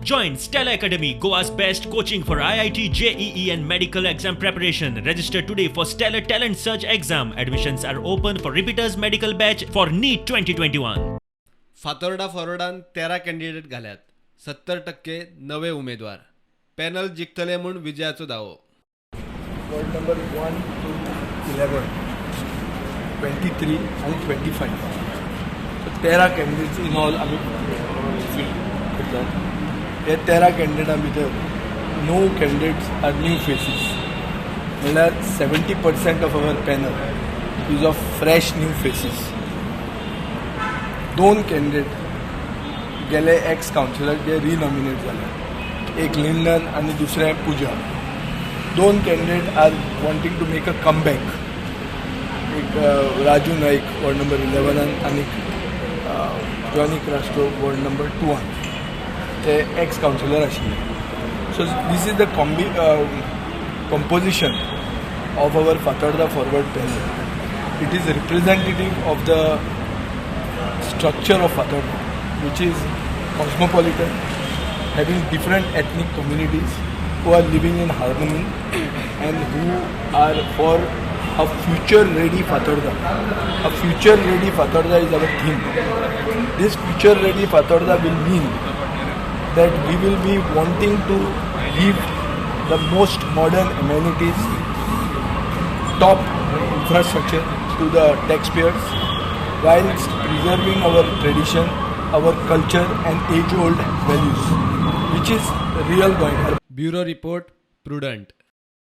Join Stella Academy, Goa's best coaching for IIT, JEE and medical exam preparation. Register today for Stellar Talent Search exam. Admissions are open for repeaters medical batch for NEET 2021. Fatorda फॉरवर्डान 13 candidate घाल्यात. 70% नवे उमेदवार. Panel जिखतले म्हूण विजयाचो दावो. Ward number 1 to 11, 23 and 25. So 13 candidates in all आमी feel करतात. हे 13 कॅन्डिडेटां भितर 9 कॅन्डिडेट्स आर न्यू फेसीस. म्हणल्यार 70% of our panel is of fresh new faces. 2 candidate गेले एक्स कावन्सिलर जे रिनॉमिनेट जाले. एक लिंडन आनी दुसरें Puja. 2 candidate are wanting to make a comeback. एक राजू नाईक वॉर्ड नंबर 11 आनी जॉनी क्रास्ट्रो वॉर्ड नंबर 2. ते एक्स कावन्सिलर आशिल्ले. So this is the composition of our Fatorda forward panel. It is representative of the structure of Fatorda, which is cosmopolitan, having different ethnic communities who are living in harmony and who are for a future-ready Fatorda. A future-ready Fatorda is our theme. This future-ready Fatorda will mean that we will be wanting to give the most modern amenities, top infrastructure to the taxpayers, whilst preserving our tradition, our culture and age-old values, which is real going. Bureau report prudent.